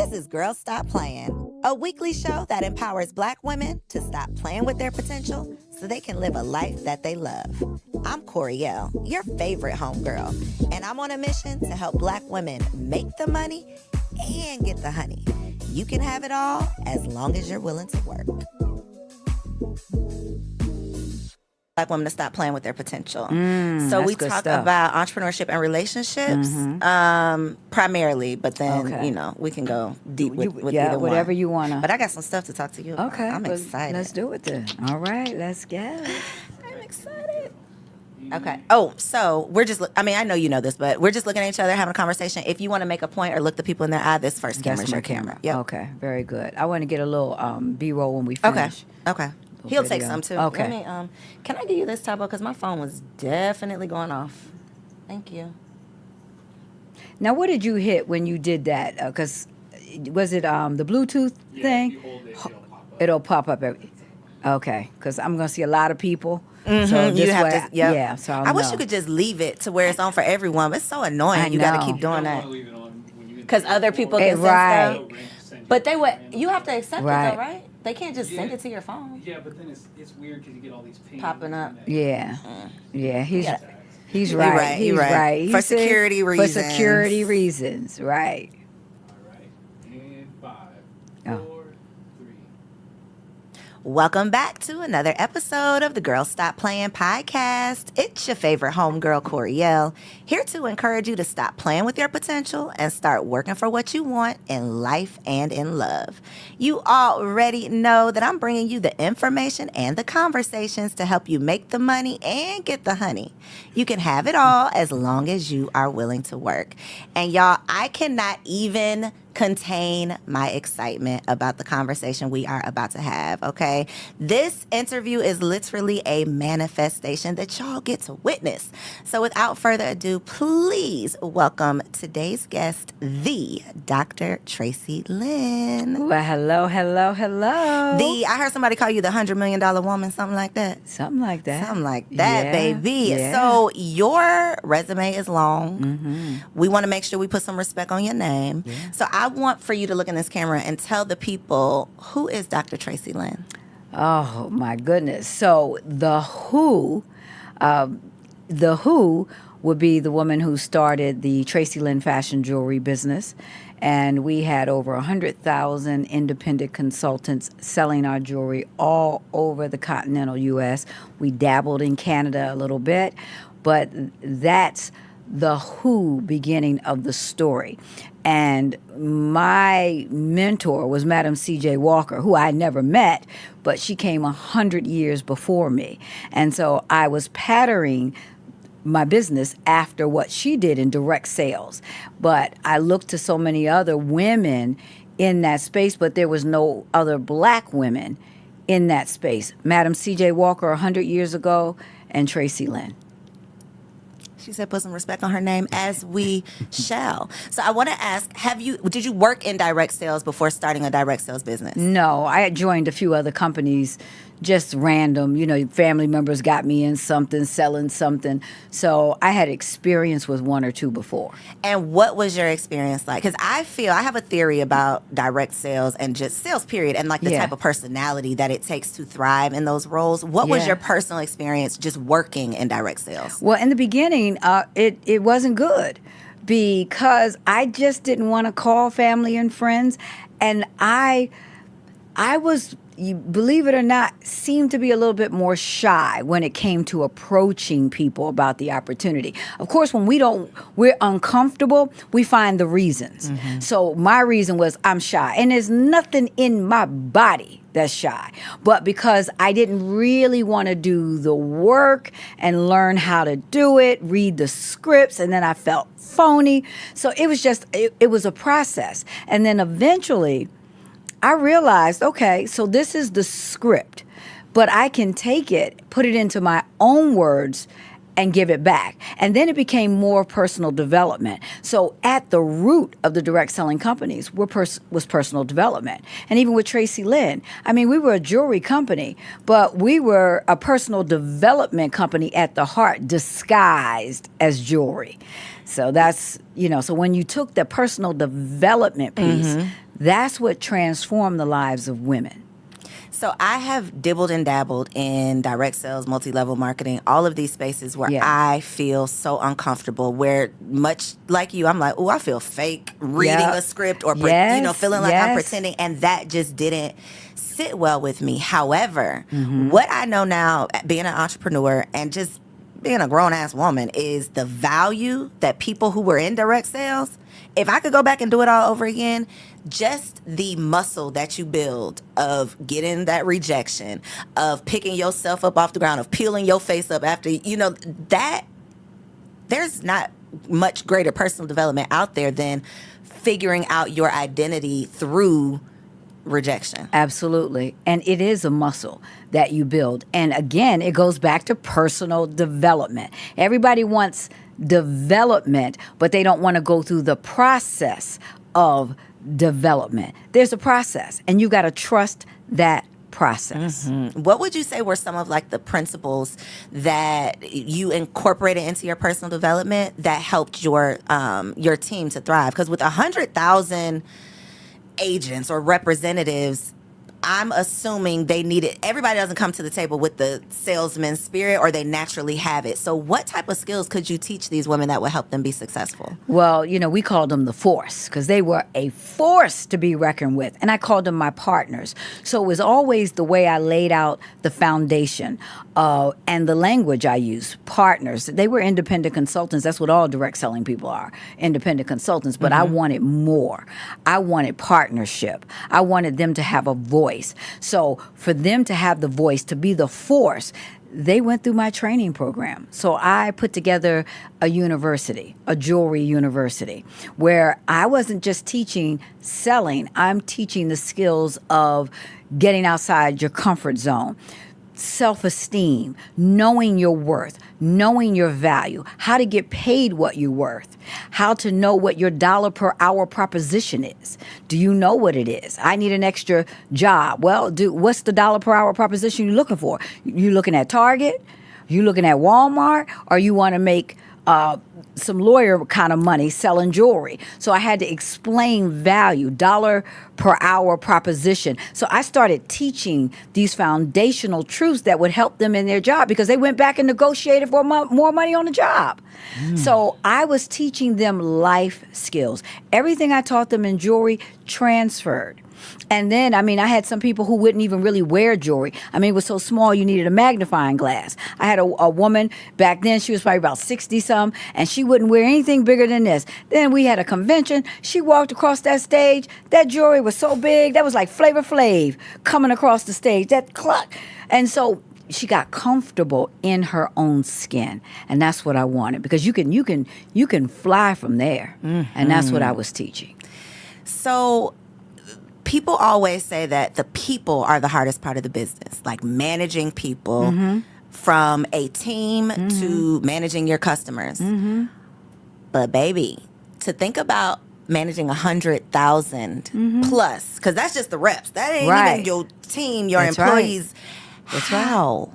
This is Girls Stop Playing, a weekly show that empowers Black women to stop playing with their potential so they can live a life that they love. I'm Coriel, your favorite homegirl, and I'm on a mission to help Black women make the money and get the honey. You can have it all as long as you're willing to work. Black women to stop playing with their potential. So we talk about entrepreneurship and relationships, primarily, but then, you know, we can go deep with either one. Whatever you want to. But I got some stuff to talk to you about. Okay. I'm excited. Let's do it then. All right, let's go. I'm excited. Okay. Oh, so we're just, I know you know this, but we're just looking at each other, having a conversation. If you want to make a point or look the people in their eye, this first camera is your camera. Yep. Okay, very good. I want to get a little B-roll when we finish. Okay. He'll take some too. Okay. Let me, can I give you this tablet? Because my phone was definitely going off. Thank you. Now, what did you hit when you did that? Because was it the Bluetooth thing? If you hold it, it'll pop up. Okay, because I'm going to see a lot of people. Mm-hmm. So you have to, yeah. So I wish you could just leave it to where it's on for everyone. But it's so annoying. You got to keep doing that. Because other people can send stuff. But you have to accept it though, right? They can't just send it to your phone. Yeah, but then it's weird because you get all these pings popping up. Yeah, he's right. He's right. For security reasons. For security reasons, right. All right. And 5, 4, 3. Welcome back to another episode of the Girl Stop Playing podcast. It's your favorite homegirl, Coriel, here to encourage you to stop playing with your potential and start working for what you want in life and in love. You already know that I'm bringing you the information and the conversations to help you make the money and get the honey. You can have it all as long as you are willing to work. And y'all, I cannot even contain my excitement about the conversation we are about to have, okay? This interview is literally a manifestation that y'all get to witness. So without further ado, please welcome today's guest, the Dr. Traci Lynn. Well, hello. I heard somebody call you the $100 million woman, something like that. Something like that, yeah, baby. Yeah. So your resume is long. Mm-hmm. We want to make sure we put some respect on your name. Yeah. So I want for you to look in this camera and tell the people, who is Dr. Traci Lynn? Oh, my goodness. So the Who would be the woman who started the Traci Lynn fashion jewelry business. And we had over 100,000 independent consultants selling our jewelry all over the continental U.S. We dabbled in Canada a little bit, but that's the who beginning of the story. And my mentor was Madam C.J. Walker, who I never met, but she came 100 years before me. And so I was patterning my business after what she did in direct sales. But I looked to so many other women in that space, but there was no other black women in that space. Madam C.J. Walker 100 years ago and Traci Lynn. She said put some respect on her name, as we shall. So I want to ask, did you work in direct sales before starting a direct sales business? No, I had joined a few other companies, just random. You know, family members got me in something, selling something. So I had experience with one or two before. And what was your experience like? Because I have a theory about direct sales and just sales period and like the type of personality that it takes to thrive in those roles. What was your personal experience just working in direct sales? Well, in the beginning, it wasn't good because I just didn't want to call family and friends. And I was, you believe it or not, seemed to be a little bit more shy when it came to approaching people about the opportunity. Of course, when we're uncomfortable, we find the reasons. Mm-hmm. So my reason was I'm shy. And there's nothing in my body that's shy. But because I didn't really want to do the work and learn how to do it, read the scripts, and then I felt phony. So it was just, it was a process. And then eventually I realized, okay, so this is the script, but I can take it, put it into my own words, and give it back. And then it became more personal development. So at the root of the direct selling companies was personal development. And even with Traci Lynn, I mean, we were a jewelry company, but we were a personal development company at the heart, disguised as jewelry. So that's, so when you took the personal development piece, that's what transformed the lives of women. So I have dibbled and dabbled in direct sales, multi-level marketing, all of these spaces where I feel so uncomfortable, where much like you, I'm like, oh, I feel fake reading a script or, feeling like I'm pretending. And that just didn't sit well with me. However, what I know now, being an entrepreneur and just being a grown-ass woman, is the value that people who were in direct sales, if I could go back and do it all over again, just the muscle that you build of getting that rejection, of picking yourself up off the ground, of peeling your face up after, that there's not much greater personal development out there than figuring out your identity through rejection. Absolutely. And it is a muscle that you build. And again, it goes back to personal development. Everybody wants development, but they don't want to go through the process of development. There's a process, and you got to trust that process. What would you say were some of like the principles that you incorporated into your personal development that helped your team to thrive? Because with 100,000 agents or representatives, I'm assuming everybody doesn't come to the table with the salesman spirit, or they naturally have it. So what type of skills could you teach these women that would help them be successful? Well, we called them the force because they were a force to be reckoned with. And I called them my partners. So it was always the way I laid out the foundation and the language I used. Partners. They were independent consultants. That's what all direct selling people are, independent consultants. But I wanted more. I wanted partnership. I wanted them to have a voice. So for them to have the voice, to be the force, they went through my training program. So I put together a university, a jewelry university, where I wasn't just teaching selling. I'm teaching the skills of getting outside your comfort zone, self-esteem, knowing your worth, knowing your value, how to get paid what you're worth, how to know what your dollar per hour proposition is. Do you know what it is? I need an extra job. Well, what's the dollar per hour proposition you're looking for? You looking at Target? You looking at Walmart? Or you want to make some lawyer kind of money selling jewelry? So I had to explain value, dollar per hour proposition. So I started teaching these foundational truths that would help them in their job, because they went back and negotiated for more money on the job. So I was teaching them life skills. Everything I taught them in jewelry transferred. And then, I had some people who wouldn't even really wear jewelry. It was so small you needed a magnifying glass. I had a woman back then, she was probably about 60-some, and she wouldn't wear anything bigger than this. Then we had a convention. She walked across that stage. That jewelry was so big, that was like Flavor Flav coming across the stage, that cluck. And so she got comfortable in her own skin. And that's what I wanted, because you can fly from there. And that's what I was teaching. So people always say that the people are the hardest part of the business, like managing people from a team to managing your customers. But baby, to think about managing 100,000 plus, because that's just the reps. That ain't even your team, your employees. That's how?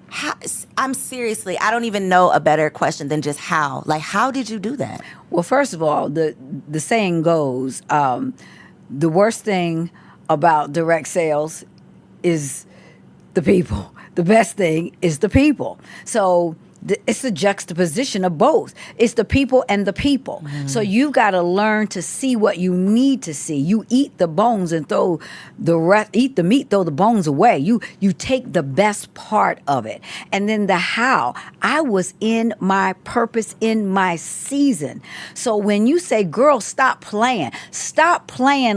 How? I'm seriously, I don't even know a better question than just how. Like, how did you do that? Well, first of all, the saying goes, the worst thing about direct sales is the people. The best thing is the people. So it's a juxtaposition of both. It's the people and the people. So you've got to learn to see what you need to see. You eat the bones and eat the meat, throw the bones away. You take the best part of it. And then the how. I was in my purpose, in my season. So when you say, girl, stop playing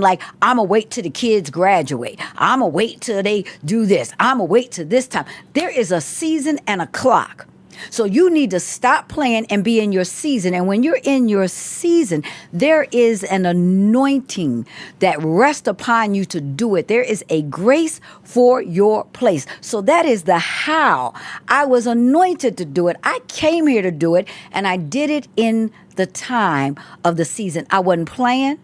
like, I'm going to wait till the kids graduate. I'm going to wait till they do this. I'm going to wait till this time. There is a season and a clock. So you need to stop playing and be in your season. And when you're in your season, there is an anointing that rests upon you to do it. There is a grace for your place. So that is the how. I was anointed to do it. I came here to do it, and I did it in the time of the season. I wasn't playing.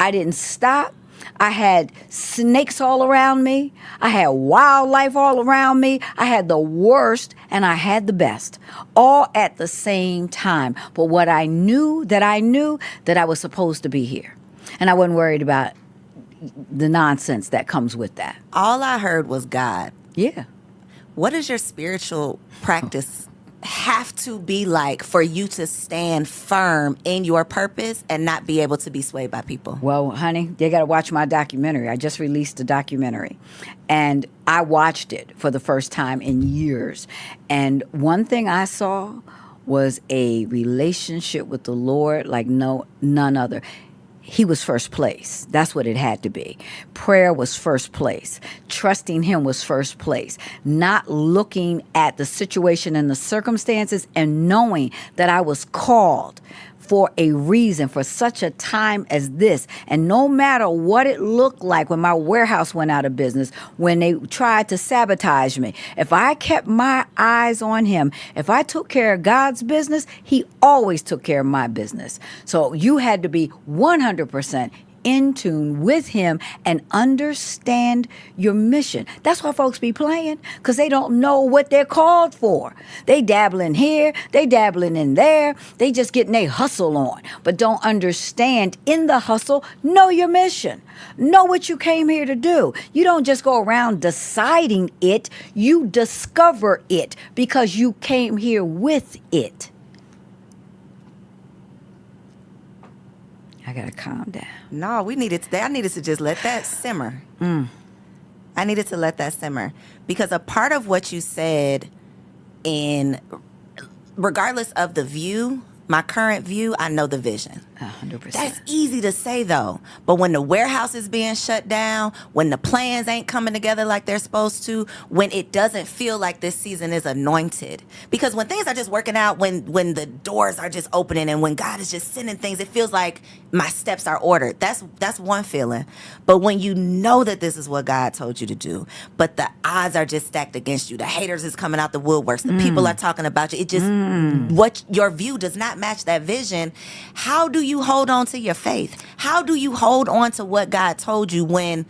I didn't stop. I had snakes all around me. I had wildlife all around me. I had the worst and I had the best, all at the same time. But what I knew that I was supposed to be here. And I wasn't worried about the nonsense that comes with that. All I heard was God. Yeah. What does your spiritual practice have to be like for you to stand firm in your purpose and not be able to be swayed by people? Well, honey, they got to watch my documentary. I just released a documentary, and I watched it for the first time in years. And one thing I saw was a relationship with the Lord like none other. He was first place. That's what it had to be. Prayer was first place. Trusting him was first place. Not looking at the situation and the circumstances, and knowing that I was called for a reason, for such a time as this. And no matter what it looked like when my warehouse went out of business, when they tried to sabotage me, if I kept my eyes on him, if I took care of God's business, he always took care of my business. So you had to be 100% in tune with him and understand your mission. That's why folks be playing, because they don't know what they're called for. They dabbling here, they dabbling in there, they just getting their hustle on, but don't understand in the hustle, know your mission. Know what you came here to do. You don't just go around deciding it, you discover it because you came here with it. I gotta calm down. No, I needed to just let that simmer. I needed to let that simmer because a part of what you said regardless of the view, my current view, I know the vision. 100%. That's easy to say though. But when the warehouse is being shut down, when the plans ain't coming together like they're supposed to, when it doesn't feel like this season is anointed. Because when things are just working out, when the doors are just opening and when God is just sending things, it feels like my steps are ordered. That's one feeling. But when you know that this is what God told you to do, but the odds are just stacked against you, the haters is coming out the woodworks, the people are talking about you, it just, what your view does not match that vision. How do you hold on to your faith? How do you hold on to what God told you when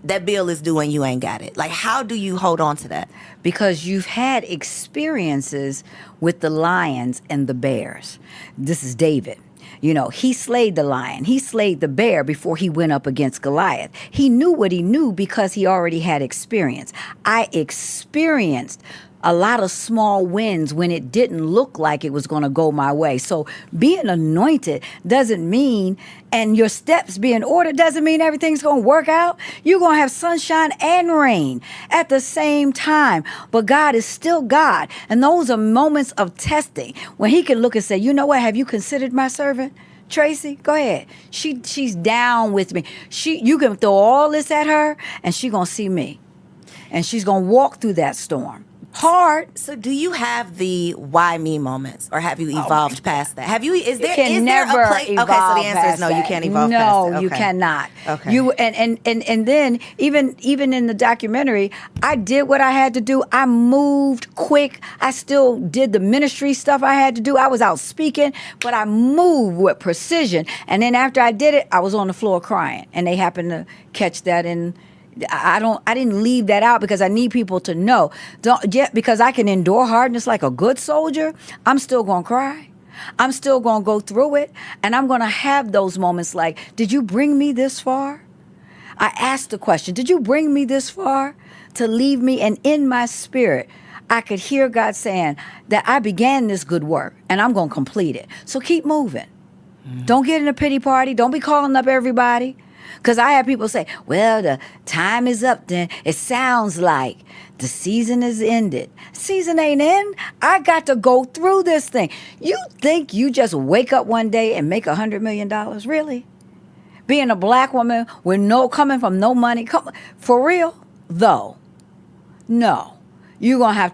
that bill is due and you ain't got it? Like, how do you hold on to that? Because you've had experiences with the lions and the bears. This is David. You know, he slayed the lion. He slayed the bear before he went up against Goliath. He knew what he knew because he already had experience. I experienced a lot of small wins when it didn't look like it was going to go my way. So being anointed doesn't mean, and your steps being ordered doesn't mean everything's going to work out. You're going to have sunshine and rain at the same time. But God is still God. And those are moments of testing when he can look and say, you know what, have you considered my servant? Tracy, go ahead. She's down with me. You can throw all this at her and she's going to see me. And she's going to walk through that storm. Hard. So do you have the why me moments, or have you evolved past that? Have you, is there never a place? Okay, so the answer is no, you can't evolve past it. No, you cannot. Okay. You and then even in the documentary, I did what I had to do. I moved quick. I still did the ministry stuff I had to do. I was out speaking, but I moved with precision. And then after I did it, I was on the floor crying, and they happened to catch that in. I didn't leave that out because I need people to know. Because I can endure hardness like a good soldier, I'm still going to cry. I'm still going to go through it. And I'm going to have those moments like, did you bring me this far? I asked the question, did you bring me this far to leave me? And in my spirit, I could hear God saying that I began this good work and I'm going to complete it. So keep moving. Don't get in a pity party. Don't be calling up everybody. Because I have people say, well, the time is up then. It sounds like the season is ended. Season ain't in. I got to go through this thing. You think you just wake up one day and make $100 million? Really? Being a black woman with coming from no money? For real? Though. No. You're gonna have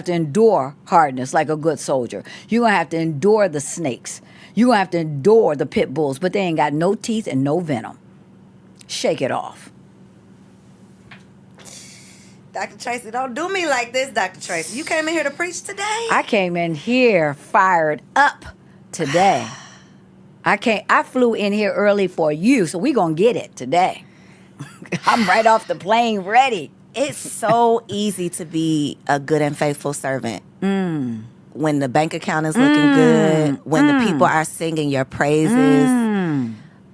to endure hardness like a good soldier. You're gonna have to endure the snakes. You're gonna have to endure the pit bulls, but they ain't got no teeth and no venom. Shake it off. Dr. Traci, don't do me like this, Dr. Traci. You came in here to preach today? I came in here fired up today. I flew in here early for you, so we gonna get it today. I'm right off the plane ready. It's so easy to be a good and faithful servant. When the bank account is looking good, when the people are singing your praises.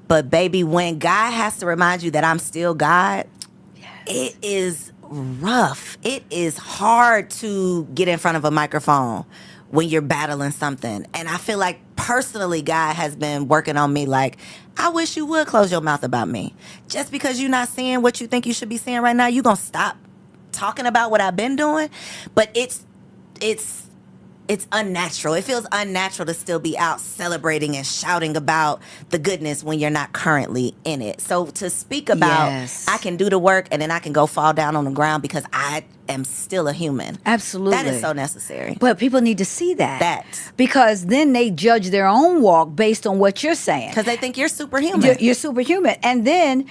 But baby, when God has to remind you that I'm still God, it is rough. It is hard to get in front of a microphone when you're battling something. And I feel like personally, God has been working on me like, I wish you would close your mouth about me. Just because you're not seeing what you think you should be seeing right now, you're going to stop talking about what I've been doing. But it's unnatural. It feels unnatural to still be out celebrating and shouting about the goodness when you're not currently in it. So to speak about, Yes. I can do the work and then I can go fall down on the ground because I am still a human. Absolutely. That is so necessary. But people need to see that. That. Because then they judge their own walk based on what you're saying. Because they think you're superhuman. You're superhuman. And then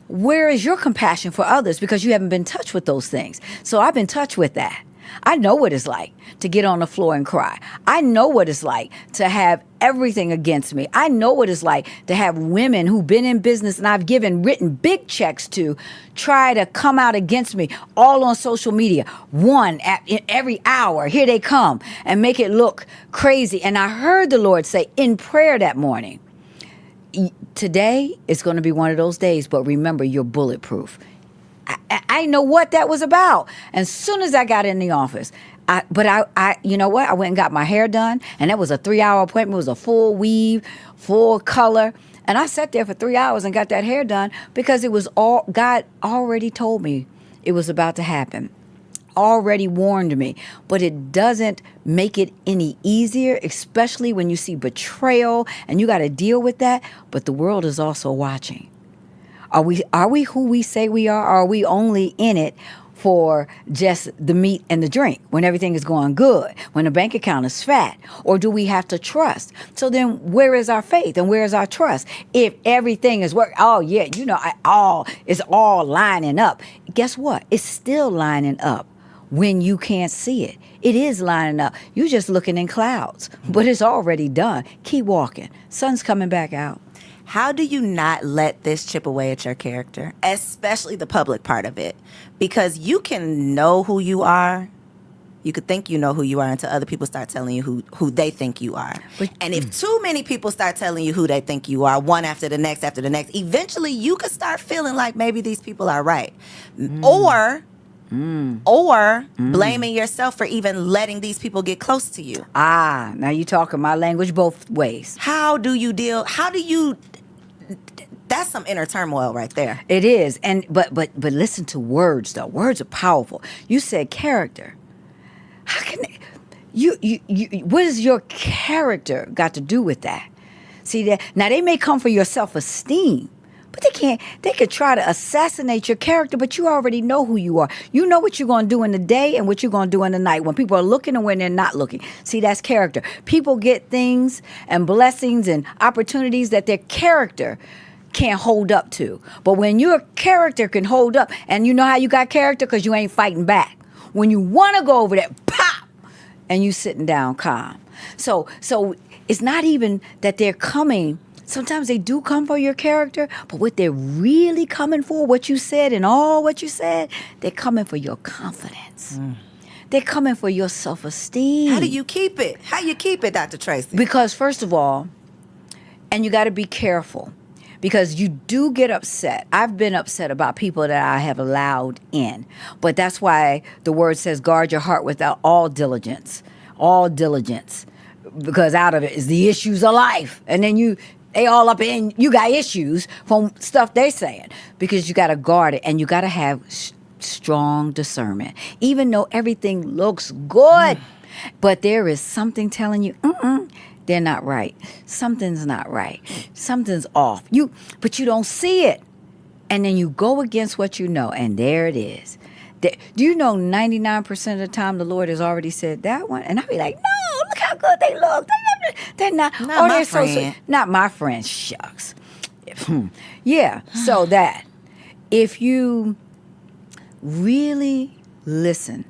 where is your compassion for others? Because you haven't been touched with those things. So I've been touched with that. I know what it's like to get on the floor and cry. I know what it's like to have everything against me. I know what it's like to have women who've been in business and I've written big checks to try to come out against me, all on social media. Every hour, here they come and make it look crazy. And I heard the Lord say in prayer that morning, today is going to be one of those days, but remember, you're bulletproof. I know what that was about. As soon as I got in the office, you know what? I went and got my hair done, and that was a 3-hour appointment. It was a full weave, full color. And I sat there for 3 hours and got that hair done because it was all, God already told me it was about to happen. Already warned me, but it doesn't make it any easier, especially when you see betrayal and you got to deal with that. But the world is also watching. Are we who we say we are? Or are we only in it for just the meat and the drink when everything is going good, when the bank account is fat? Or do we have to trust? So then where is our faith and where is our trust? If everything is working, it's all lining up. Guess what? It's still lining up when you can't see it. It is lining up. You're just looking in clouds, but it's already done. Keep walking. Sun's coming back out. How do you not let this chip away at your character, especially the public part of it? Because you can know who you are. You could think you know who you are until other people start telling you who they think you are. And if too many people start telling you who they think you are, one after the next, eventually you could start feeling like maybe these people are right. Or blaming yourself for even letting these people get close to you. Now you're talking my language both ways. That's some inner turmoil right there. It is. But listen to words though. Words are powerful. You said character. How can what has your character got to do with that? See that now they may come for your self-esteem, but they could try to assassinate your character, but you already know who you are. You know what you're going to do in the day and what you're going to do in the night when people are looking and when they're not looking. See, that's character. People get things and blessings and opportunities that their character can't hold up to. But when your character can hold up, and you know how you got character? Because you ain't fighting back. When you want to go over there, pop, and you sitting down calm. So it's not even that they're coming. Sometimes they do come for your character, but what they're really coming for, what you said and all what you said, they're coming for your confidence. They're coming for your self-esteem. How do you keep it? How you keep it, Dr. Traci? Because first of all, and you got to be careful, because you do get upset. I've been upset about people that I have allowed in, but that's why the word says guard your heart without all diligence, because out of it is the issues of life. And then they all up in, you got issues from stuff they saying, because you got to guard it and you got to have strong discernment. Even though everything looks good, but there is something telling you, they're not right. Something's not right. Something's off. But you don't see it. And then you go against what you know, and there it is. Do you know 99% of the time the Lord has already said that one? And I'll be like, no, look how good they look. They're not. Not Oh, my they're so friend. sweet. Not my friend. Shucks. Yeah. So that if you really listen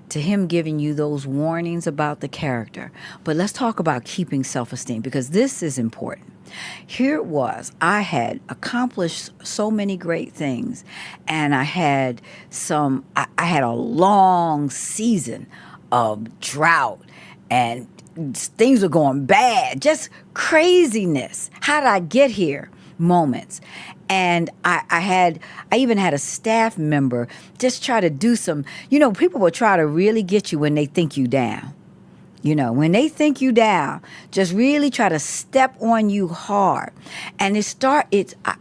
to him giving you those warnings about the character. But let's talk about keeping self-esteem, because this is important. Here it was. I had accomplished so many great things, and I had I had a long season of drought, and things were going bad, just craziness. How did I get here? Moments. And I even had a staff member just try to do some, people will try to really get you when they think you down. When they think you down, just really try to step on you hard. And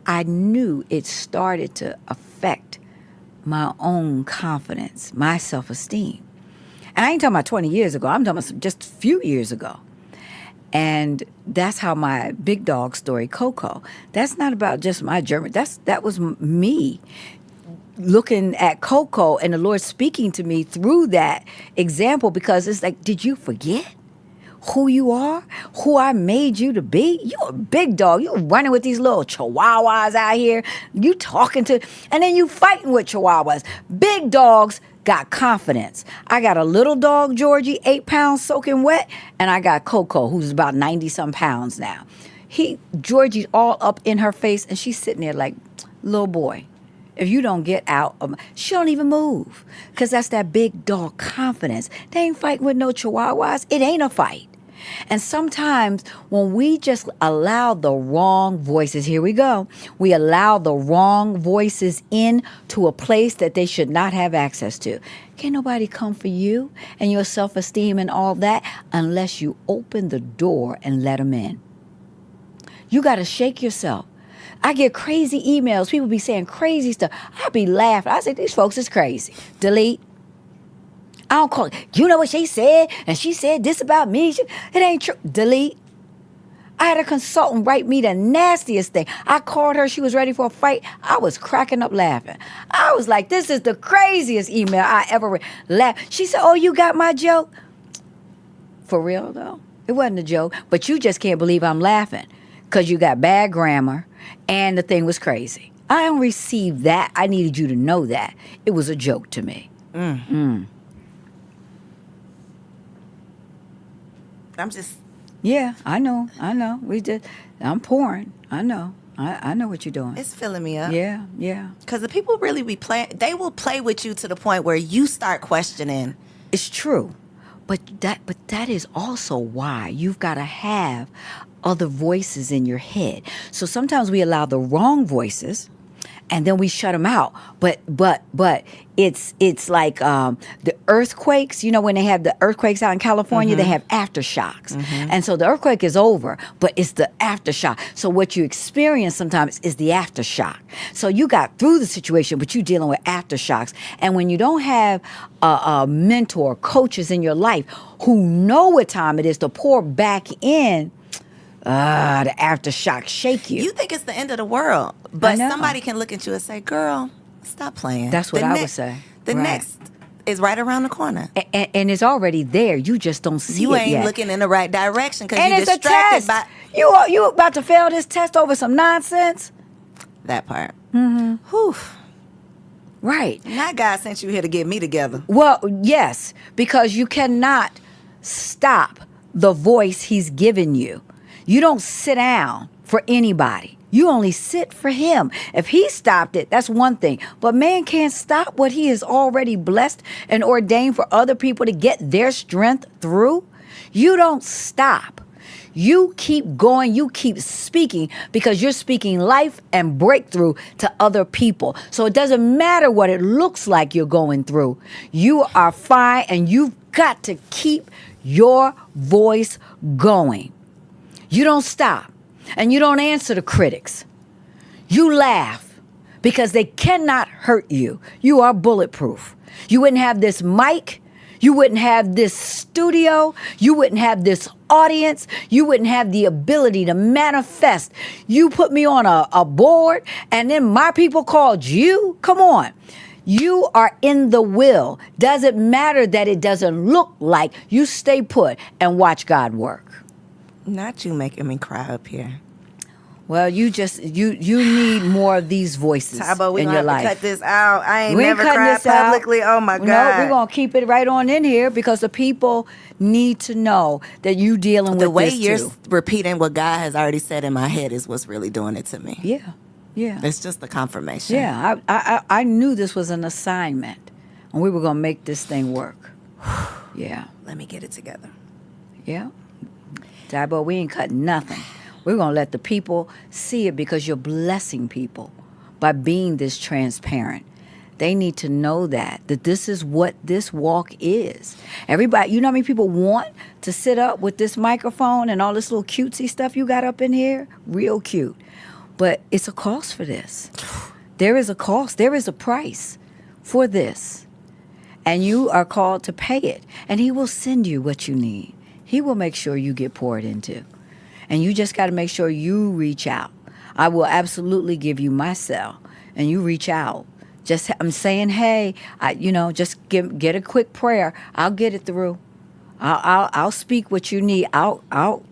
I knew it started to affect my own confidence, my self-esteem. And I ain't talking about 20 years ago. I'm talking about just a few years ago. And that's how my big dog story, Coco, that's not about just my journey. That was me looking at Coco and the Lord speaking to me through that example, because it's like, did you forget who you are, who I made you to be? You a big dog. You running with these little chihuahuas out here. You talking to, and then you fighting with chihuahuas. Big dogs got confidence. I got a little dog, Georgie, 8 pounds soaking wet, and I got Coco, who's about 90-some pounds now. Georgie's all up in her face, and she's sitting there like, little boy, if you don't get out of she don't even move, because that's that big dog confidence. They ain't fighting with no chihuahuas. It ain't a fight. And sometimes when we just allow the wrong voices, here we go, we allow the wrong voices in to a place that they should not have access to. Can't nobody come for you and your self-esteem and all that unless you open the door and let them in. You got to shake yourself. I get crazy emails. People be saying crazy stuff. I be laughing. I say, these folks is crazy. Delete. I don't call it. You know what she said? And she said this about me. It ain't true. Delete. I had a consultant write me the nastiest thing. I called her. She was ready for a fight. I was cracking up laughing. I was like, this is the craziest email I ever read. She said, oh, you got my joke? For real, though? It wasn't a joke. But you just can't believe I'm laughing because you got bad grammar and the thing was crazy. I don't receive that. I needed you to know that. It was a joke to me. I'm just... Yeah, I know. I'm pouring. I know what you're doing. It's filling me up. Yeah. Because the people really be playing... They will play with you to the point where you start questioning. It's true. But that is also why you've got to have other voices in your head. So sometimes we allow the wrong voices and then we shut them out. But it's like the earthquakes. When they have the earthquakes out in California, they have aftershocks. And so the earthquake is over, but it's the aftershock. So what you experience sometimes is the aftershock. So you got through the situation, but you're dealing with aftershocks. And when you don't have a mentor, coaches in your life who know what time it is to pour back in, the aftershock shake you. You think it's the end of the world, but somebody can look at you and say, girl, stop playing. That's what I would say. The next is right around the corner. And it's already there. You just don't see it yet. You ain't looking in the right direction because you're distracted by... You about to fail this test over some nonsense? That part. Whew. Right. Not God sent you here to get me together. Well, yes, because you cannot stop the voice he's given you. You don't sit down for anybody. You only sit for him. If he stopped it, that's one thing. But man can't stop what he has already blessed and ordained for other people to get their strength through. You don't stop. You keep going. You keep speaking because you're speaking life and breakthrough to other people. So it doesn't matter what it looks like you're going through. You are fine, and you've got to keep your voice going. You don't stop, and you don't answer the critics. You laugh because they cannot hurt you. You are bulletproof. You wouldn't have this mic. You wouldn't have this studio. You wouldn't have this audience. You wouldn't have the ability to manifest. You put me on a board, and then my people called you. Come on. You are in the will. Doesn't matter that it doesn't look like. You stay put and watch God work. Not you making me cry up here. Well, you need more of these voices Tabo, we in gonna your have to life. cut this out. I ain't We never cutting cried this out. publicly. Oh my God. No, we're gonna keep it right on in here because the people need to know that you dealing The with way this you're too. repeating what God has already said in my head is what's really doing it to me. Yeah. It's just the confirmation. Yeah, I knew this was an assignment, and we were gonna make this thing work. Yeah, Let me get it together. yeah. Dabo, we ain't cutting nothing. We're gonna let the people see it because you're blessing people by being this transparent. They need to know that this is what this walk is. Everybody, you know how many people want to sit up with this microphone and all this little cutesy stuff you got up in here? Real cute. But it's a cost for this. There is a cost. There is a price for this. And you are called to pay it. And he will send you what you need. He will make sure you get poured into. And you just got to make sure you reach out. I will absolutely give you my cell. And you reach out. I'm saying, hey, just get a quick prayer. I'll get it through. I'll speak what you need. I'll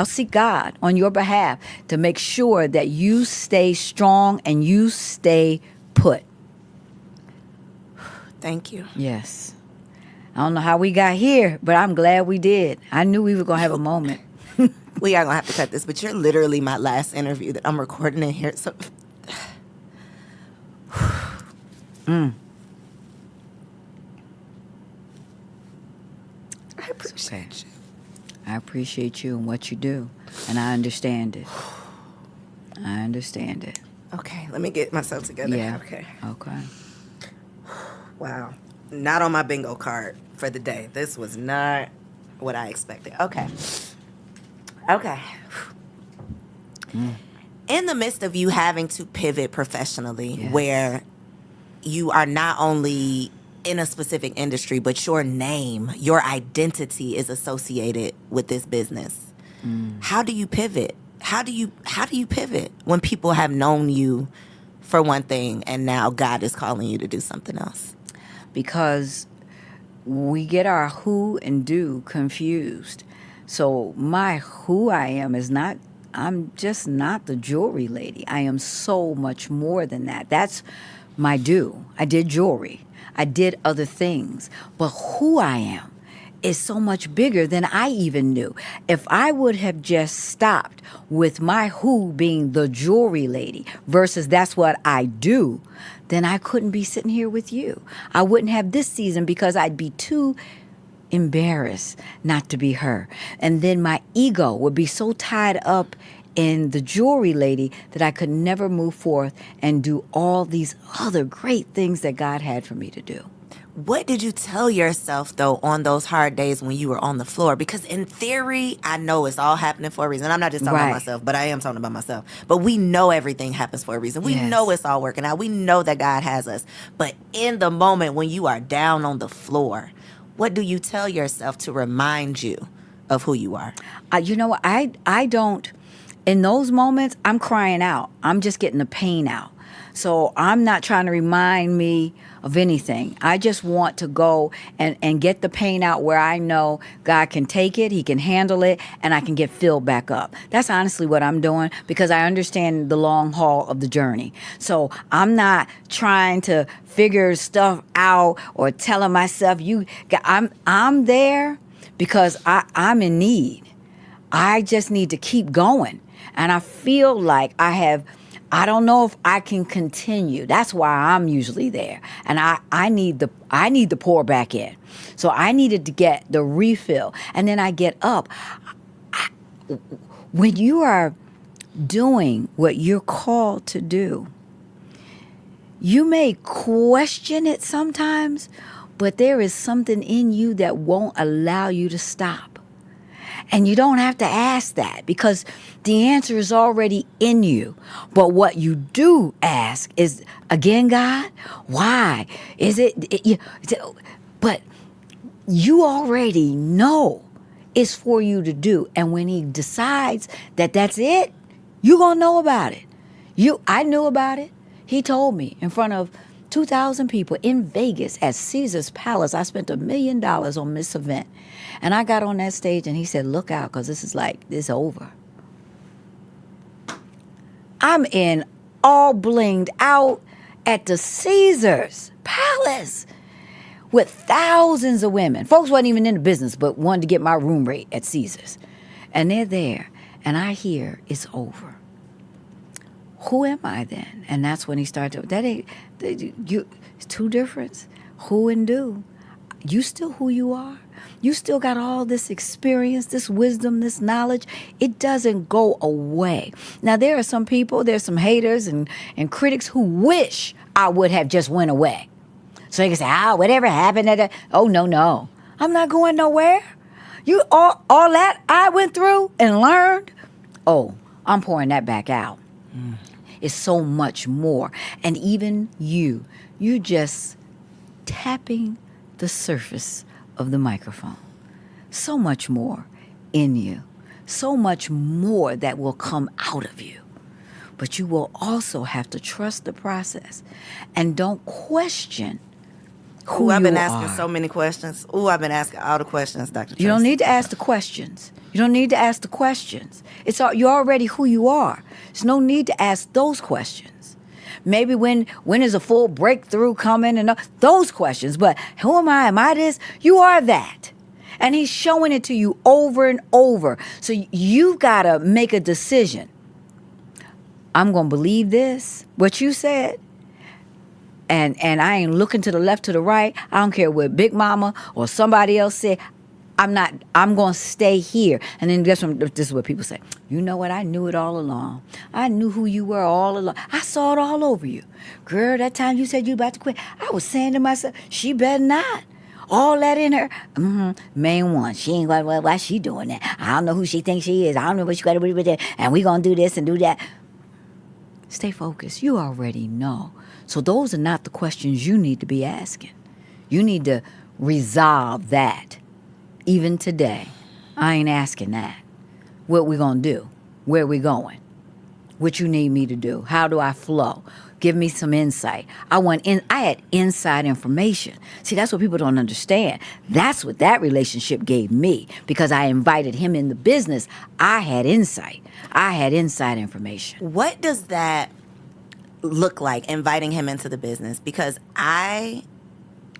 seek God on your behalf to make sure that you stay strong and you stay put. Thank you. Yes. I don't know how we got here, but I'm glad we did. I knew we were going to have a moment. We are going to have to cut this, but you're literally my last interview that I'm recording in here. So, I appreciate you. I appreciate you and what you do, and I understand it. I understand it. Okay, let me get myself together. Yeah. Okay. Okay. Wow. Not on my bingo card for the day. This was not what I expected. Okay. In the midst of you having to pivot professionally, Yes. where you are not only in a specific industry, but your name, your identity is associated with this business. How do you pivot? How do you pivot when people have known you for one thing and now God is calling you to do something else? Because we get our who and do confused. So my who I am is not, I'm just not the jewelry lady. I am so much more than that. That's my do. I did jewelry. I did other things. But who I am is so much bigger than I even knew. If I would have just stopped with my who being the jewelry lady versus that's what I do, then I couldn't be sitting here with you. I wouldn't have this season because I'd be too embarrassed not to be her. And then my ego would be so tied up in the jewelry lady that I could never move forth and do all these other great things that God had for me to do. What did you tell yourself, though, on those hard days when you were on the floor? Because in theory, I know it's all happening for a reason. I'm not just talking Right. about myself, but I am talking about myself. But we know everything happens for a reason. We Yes. know it's all working out. We know that God has us. But in the moment when you are down on the floor, what do you tell yourself to remind you of who you are? You know what? I don't, in those moments, I'm crying out. I'm just getting the pain out. So I'm not trying to remind me of anything. I just want to go and get the pain out where I know God can take it, he can handle it, and I can get filled back up. That's honestly what I'm doing because I understand the long haul of the journey. So I'm not trying to figure stuff out or telling myself, I'm there because I'm in need. I just need to keep going. And I feel like I don't know if I can continue. That's why I'm usually there. And I need the pour back in. So I needed to get the refill. And then I get up. When you are doing what you're called to do, you may question it sometimes, but there is something in you that won't allow you to stop. And you don't have to ask that because the answer is already in you. But what you do ask is, again, God, why? But you already know it's for you to do. And when he decides that that's it, you're going to know about it. I knew about it. He told me in front of 2,000 people in Vegas at Caesar's Palace. I spent $1 million on this event. And I got on that stage and he said, look out, because this is over. I'm in all blinged out at the Caesar's Palace with thousands of women. Folks wasn't even in the business, but wanted to get my room rate at Caesar's. And they're there, and I hear it's over. Who am I then? And that's when he started. It's two difference. Who and do. You still who you are. You still got all this experience, this wisdom, this knowledge. It doesn't go away. Now, there are some people, there's some haters and critics who wish I would have just went away. So they can say, whatever happened. Oh, no. I'm not going nowhere. You all that I went through and learned, I'm pouring that back out. It's so much more. And even you just tapping the surface of the microphone. So much more in you. So much more that will come out of you. But you will also have to trust the process. And don't question who you are. I've been asking so many questions. I've been asking all the questions, Dr. Traci. You don't need to ask the questions. You don't need to ask the questions. You're already who you are. There's no need to ask those questions. Maybe when is a full breakthrough coming and those questions. But who am I? Am I this? You are that. And he's showing it to you over and over. So you've got to make a decision. I'm going to believe this, what you said. And I ain't looking to the left, to the right. I don't care what Big Mama or somebody else said. I'm going to stay here. And then this is what people say. You know what? I knew it all along. I knew who you were all along. I saw it all over you. Girl, that time you said you about to quit, I was saying to myself, she better not. All that in her. Main one. She ain't going, why she doing that? I don't know who she thinks she is. I don't know what she got to do with that. And we going to do this and do that. Stay focused. You already know. So those are not the questions you need to be asking. You need to resolve that. Even today, I ain't asking that. What we gonna do? Where we going? What you need me to do? How do I flow? Give me some insight. I had inside information. See, that's what people don't understand. That's what that relationship gave me because I invited him in the business. I had insight. I had inside information. What does that look like, inviting him into the business? Because I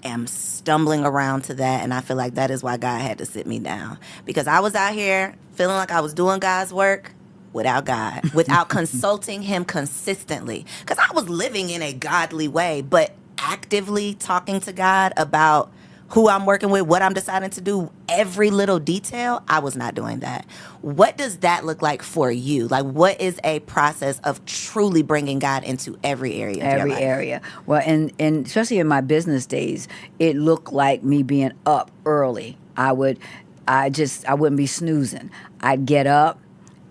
am stumbling around to that, and I feel like that is why God had to sit me down, because I was out here feeling like I was doing God's work without God, without consulting him consistently, because I was living in a godly way, but actively talking to God about who I'm working with, what I'm deciding to do, every little detail. I was not doing that. What does that look like for you? Like, what is a process of truly bringing God into every area of your life? Every area. Well, and especially in my business days, it looked like me being up early. I wouldn't be snoozing. I'd get up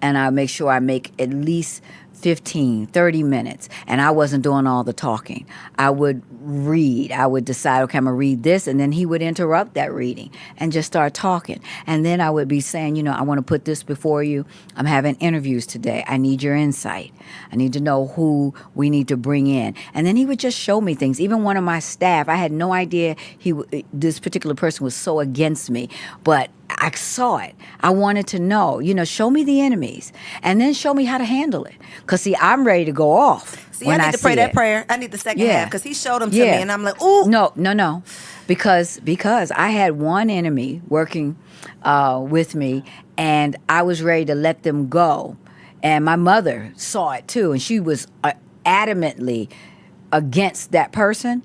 and I'd make sure I make at least 15, 30 minutes. And I wasn't doing all the talking. I would read. I would decide, okay, I'm going to read this. And then he would interrupt that reading and just start talking. And then I would be saying, I want to put this before you. I'm having interviews today. I need your insight. I need to know who we need to bring in. And then he would just show me things. Even one of my staff, I had no idea this particular person was so against me. But I saw it. I wanted to know, show me the enemies and then show me how to handle it. Because, see, I'm ready to go off. See, I need to pray that prayer. I need the second half because he showed them to me and I'm like, ooh. No. Because I had one enemy working with me and I was ready to let them go. And my mother saw it too. And she was adamantly against that person.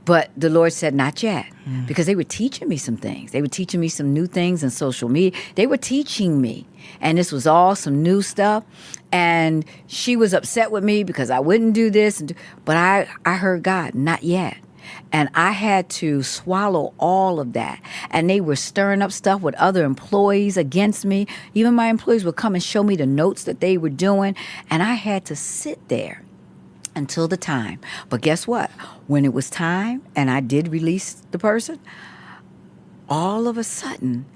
But the Lord said, not yet, because they were teaching me some things. They were teaching me some new things in social media. They were teaching me, and this was all some new stuff. And she was upset with me because I wouldn't do this. But I heard God, not yet. And I had to swallow all of that. And they were stirring up stuff with other employees against me. Even my employees would come and show me the notes that they were doing. And I had to sit there until the time. But guess what? When it was time and I did release the person, all of a sudden,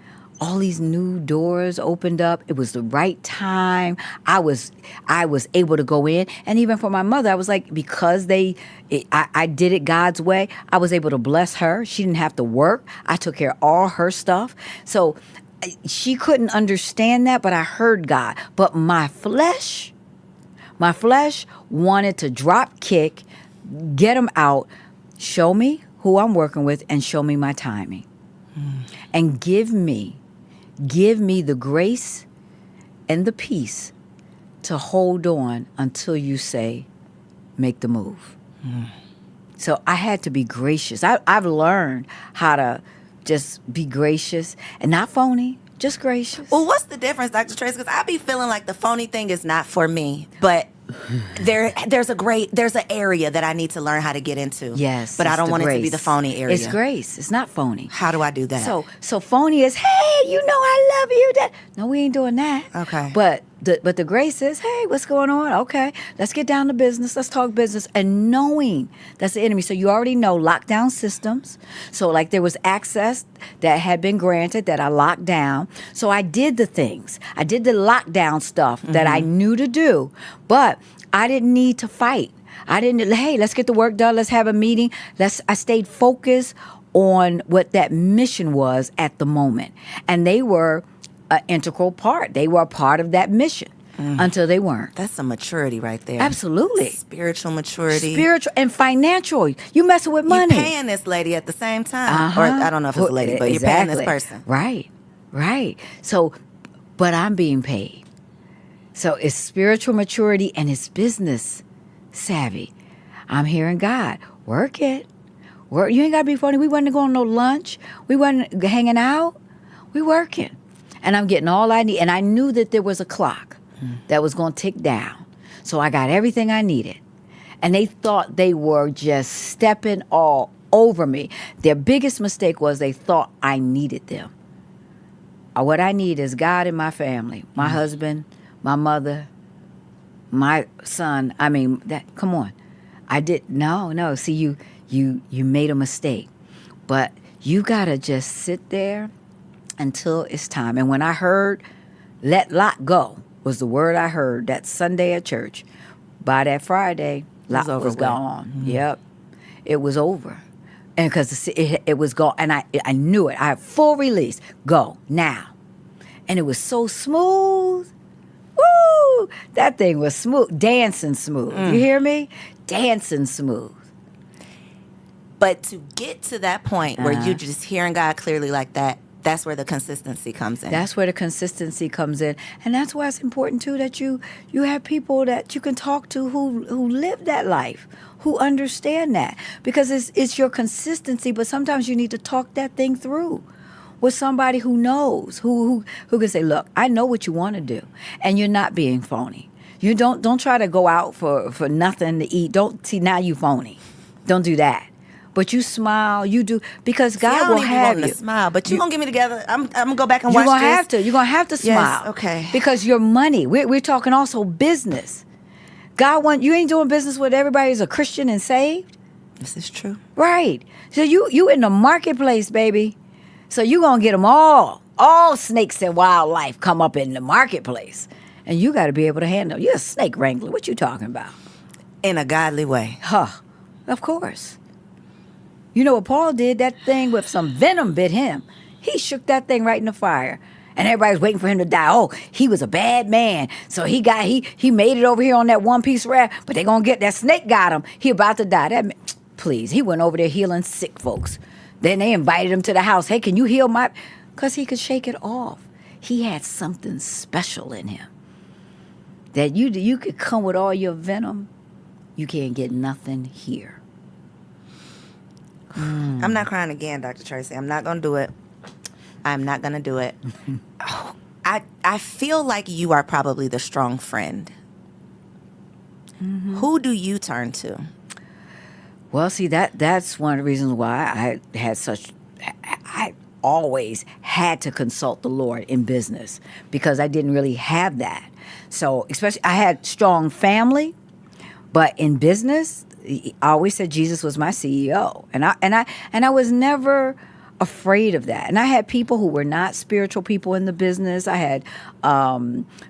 all these new doors opened up. It was the right time. I was able to go in, and even for my mother, I was like, because I did it God's way. I was able to bless her. She didn't have to work. I took care of all her stuff. So she couldn't understand that, but I heard God. But my flesh wanted to drop kick, get him out, show me who I'm working with, and show me my timing. And give me the grace and the peace to hold on until you say, make the move. So I had to be gracious. I've learned how to just be gracious and not phony, just gracious. Well, what's the difference, Dr. Traci? Because I be feeling like the phony thing is not for me, but there's an area that I need to learn how to get into. Yes, but I it's don't the want it to be grace. the phony area. It's grace. It's not phony. How do I do that? So phony is, hey, you know I love you. No, we ain't doing that. Okay. But the grace is, hey, what's going on? Okay, let's get down to business. Let's talk business. And knowing that's the enemy. So you already know lockdown systems. So like there was access that had been granted that I locked down. So I did the things. I did the lockdown stuff that I knew to do. But I didn't need to fight. I didn't, hey, let's get the work done. Let's have a meeting. I stayed focused on what that mission was at the moment. And they were an integral part. They were a part of that mission until they weren't. That's some maturity right there. Absolutely. Spiritual maturity. Spiritual and financial. You messing with money. You're paying this lady at the same time. Or I don't know if it's a lady, but you're paying this person. Right. So, but I'm being paid. So it's spiritual maturity and it's business savvy. I'm hearing God. Work it. You ain't got to be funny. We wasn't going to no lunch. We wasn't hanging out. We working. And I'm getting all I need. And I knew that there was a clock that was going to tick down. So I got everything I needed. And they thought they were just stepping all over me. Their biggest mistake was they thought I needed them. What I need is God in my family, my husband, my mother, my son. I mean, come on. No. See, you made a mistake. But you got to just sit there until it's time. And when I heard, let Lot go, was the word I heard that Sunday at church. By that Friday, Lot was gone. Yep. It was over. And because it was gone. And I knew it. I had full release. Go, now. And it was so smooth. Woo! That thing was smooth. Dancing smooth. You hear me? Dancing smooth. But to get to that point where you're just hearing God clearly like that, that's where the consistency comes in. That's where the consistency comes in. And that's why it's important, too, that you have people that you can talk to who live that life, who understand that. Because it's your consistency, but sometimes you need to talk that thing through with somebody who knows, who can say, look, I know what you want to do, and you're not being phony. You don't try to go out for nothing to eat. Don't see, now you phony. Don't do that. But you smile, you do, because God will have you. To smile, but you're going to get me together. I'm going to go back and watch this. You're going to have to smile. Yes, okay. Because your money, we're talking also business. God you ain't doing business with everybody who's a Christian and saved. This is true. Right. So you in the marketplace, baby. So you going to get them all snakes and wildlife come up in the marketplace. And you got to be able to handle. You're a snake wrangler. What you talking about? In a godly way. Of course. You know what Paul did? That thing with some venom bit him. He shook that thing right in the fire. And everybody's waiting for him to die. Oh, he was a bad man. So he made it over here on that one piece raft, but they going to get that snake got him. He about to die. Please, he went over there healing sick folks. Then they invited him to the house. Hey, can you heal my... Because he could shake it off. He had something special in him. That you could come with all your venom. You can't get nothing here. I'm not crying again, Dr. Traci. I'm not going to do it. I'm not going to do it. I feel like you are probably the strong friend. Who do you turn to? Well, see, that's one of the reasons why I always had to consult the Lord in business, because I didn't really have that. So, especially, I had strong family, but in business, I always said Jesus was my CEO, and I was never afraid of that. And I had people who were not spiritual people in the business. I had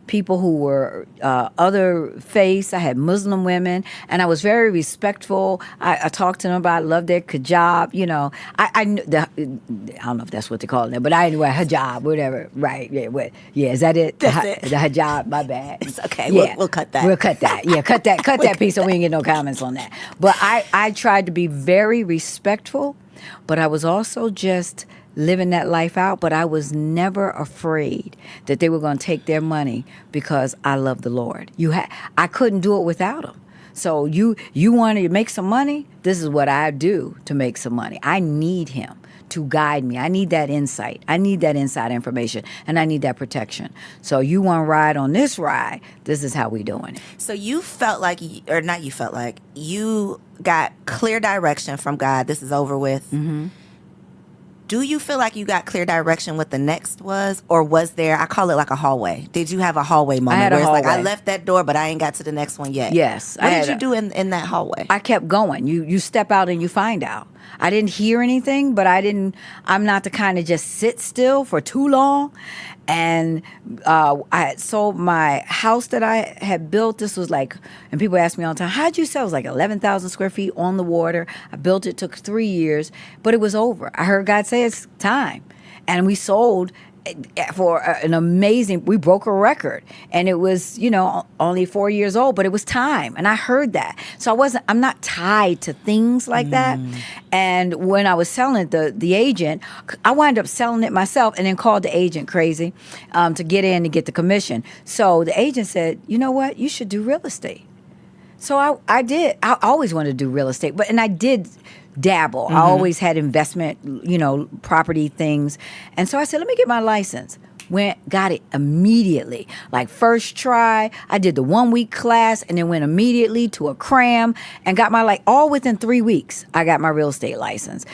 people who were other faiths. I had Muslim women, and I was very respectful. I talked to them about, love their hijab. You know, I don't know if that's what they call it, but anyway, hijab, whatever. Right? Yeah, is that it? That's it. The hijab. My bad. It's okay. Yeah. We'll cut that. We'll cut that. Yeah, cut that piece so we can get no comments on that. But I tried to be very respectful, but I was also just living that life out. But I was never afraid that they were going to take their money because I love the Lord. I couldn't do it without them. So you want to make some money? This is what I do to make some money. I need him to guide me. I need that insight. I need that inside information, and I need that protection. So you want to ride on this ride, this is how we doing it. So you felt like, or not you felt like, you got clear direction from God. This is over with. Mm-hmm. Do you feel like you got clear direction what the next was? Or was there, I call it like a hallway. Did you have a hallway moment had a where it's like, I hallway. left that door, but I ain't got to the next one yet? Yes. What did you do in that hallway? I kept going. You step out and you find out. I didn't hear anything, but I'm not the kind to just sit still for too long. And I had sold my house that I had built. This was like, and people ask me all the time, how'd you sell? It was like 11,000 square feet on the water. I built it, took 3 years, but it was over. I heard God say it's time. And we sold for an amazing, we broke a record, and it was, only 4 years old, but it was time. And I heard that. So I'm not tied to things like that. And when I was selling it, the agent, I wound up selling it myself and then called the agent crazy to get in to get the commission. So the agent said, you know what, you should do real estate. So I did. I always wanted to do real estate, and I did dabble. I always had investment, property things. And so I said, let me get my license. Got it immediately. Like first try, I did the 1 week class and then went immediately to a cram and got all within 3 weeks, I got my real estate license.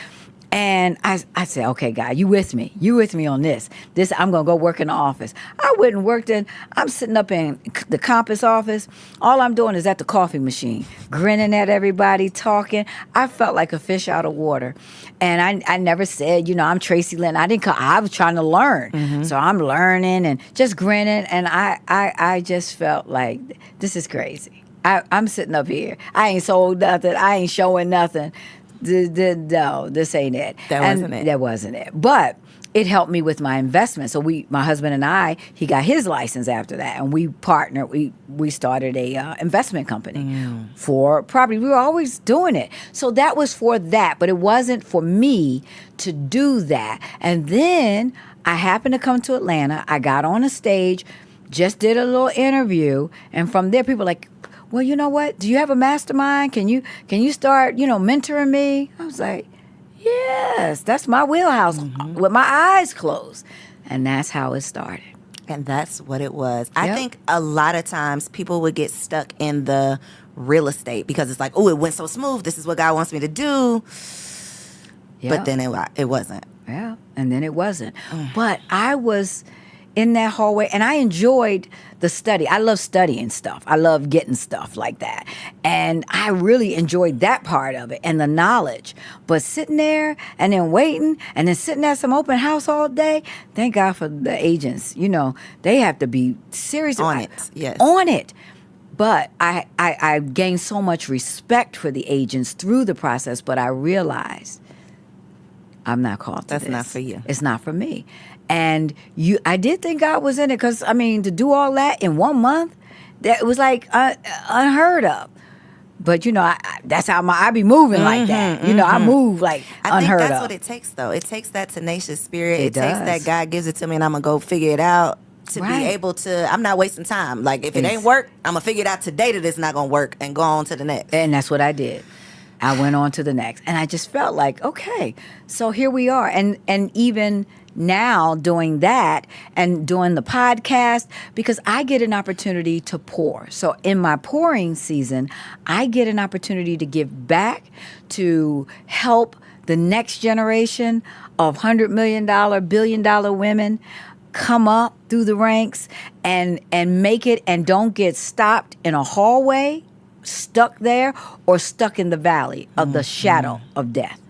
And I said, okay, God, you with me? You with me on this? I'm going to go work in the office. I went and worked I'm sitting up in the Compass office. All I'm doing is at the coffee machine, grinning at everybody, talking. I felt like a fish out of water. And I never said, I'm Traci Lynn. I was trying to learn. So I'm learning and just grinning. And I just felt like, this is crazy. I'm sitting up here. I ain't sold nothing. I ain't showing nothing. No, this ain't it. That wasn't it. But it helped me with my investment. So my husband and I, he got his license after that, and we partnered. We started a investment company for property. We were always doing it. So that was for that, but it wasn't for me to do that. And then I happened to come to Atlanta. I got on a stage, just did a little interview, and from there, people were like, well, you know what? Do you have a mastermind? Can you start, mentoring me? I was like, yes, that's my wheelhouse with my eyes closed. And that's how it started. And that's what it was. Yep. I think a lot of times people would get stuck in the real estate because it's like, oh, it went so smooth. This is what God wants me to do. Yep. But then it wasn't. Yeah, and then it wasn't. But I was in that hallway, and I enjoyed the study. I love studying stuff. I love getting stuff like that. And I really enjoyed that part of it and the knowledge. But sitting there and then waiting and then sitting at some open house all day, thank God for the agents. They have to be serious. On it, yes. On it. But I gained so much respect for the agents through the process, but I realized I'm not called to That's this. not for you. It's not for me. And I did think God was in it because, to do all that in 1 month, that was like unheard of. But, that's how I be moving like that. I move like I unheard think that's of. what it takes, though. It takes that tenacious spirit. It takes does. that God gives it to me and I'm going to go figure it out to Right. be able to, I'm not wasting time. Like, if it ain't work, I'm going to figure it out today that it's not going to work and go on to the next. And that's what I did. I went on to the next. And I just felt like, okay, so here we are. And even now doing that and doing the podcast, because I get an opportunity to pour. So in my pouring season, I get an opportunity to give back, to help the next generation of $100 million, $1 billion women come up through the ranks and make it, and don't get stopped in a hallway, stuck there, or stuck in the valley of the shadow of death.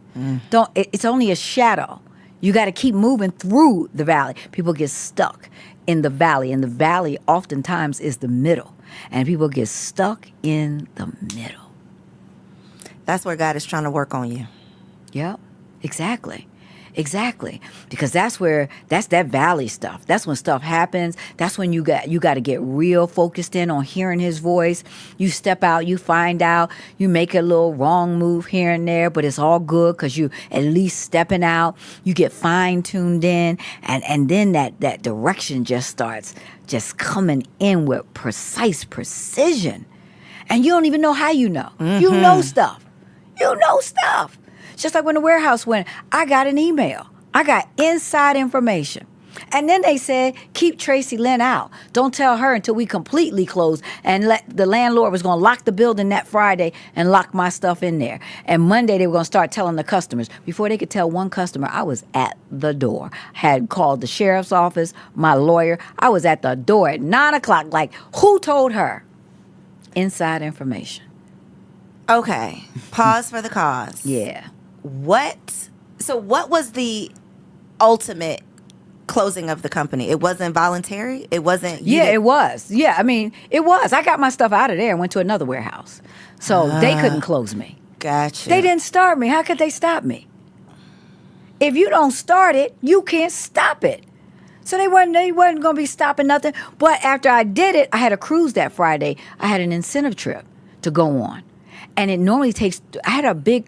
It's only a shadow. You got to keep moving through the valley. People get stuck in the valley, and the valley oftentimes is the middle, and people get stuck in the middle. That's where God is trying to work on you. Yep, exactly. Because that's that valley stuff. That's when stuff happens. That's when you got to get real focused in on hearing his voice. You step out, you find out, you make a little wrong move here and there, but it's all good because you at least stepping out. You get fine tuned in, and then that direction just starts just coming in with precise precision. And you don't even know how you know. Mm-hmm. You know stuff. Just like when the warehouse went, I got an email. I got inside information. And then they said, keep Traci Lynn out. Don't tell her until we completely close. And the landlord was going to lock the building that Friday and lock my stuff in there. And Monday they were going to start telling the customers. Before they could tell one customer, I was at the door. Had called the sheriff's office, my lawyer. I was at the door at 9 o'clock. Like, who told her? Inside information. Okay. Pause for the cause. Yeah. What was the ultimate closing of the company? It wasn't voluntary? It wasn't? It was. Yeah, I mean, it was. I got my stuff out of there and went to another warehouse. So they couldn't close me. Gotcha. They didn't start me. How could they stop me? If you don't start it, you can't stop it. So they wasn't going to be stopping nothing. But after I did it, I had a cruise that Friday. I had an incentive trip to go on. And it normally takes, I had a big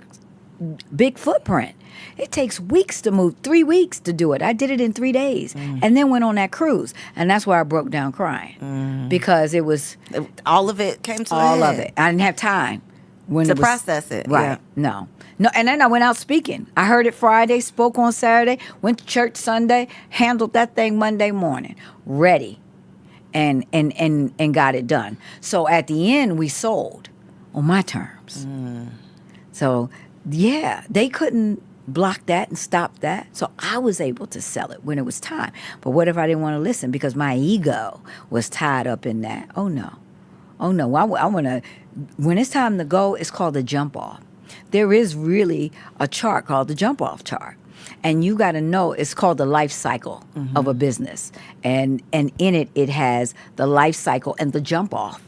footprint. It takes weeks to move, 3 weeks to do it. I did it in 3 days and then went on that cruise. And that's where I broke down crying because it was... All of it came to all a head. of it. I didn't have time. To process it. Right. Yeah. No. And then I went out speaking. I heard it Friday, spoke on Saturday, went to church Sunday, handled that thing Monday morning, ready, and got it done. So at the end, we sold on my terms. So... yeah, they couldn't block that and stop that. So I was able to sell it when it was time. But what if I didn't want to listen because my ego was tied up in that? Oh, no. I want to, when it's time to go, it's called the jump off. There is really a chart called the jump off chart. And you got to know it's called the life cycle of a business. And in it has the life cycle and the jump off.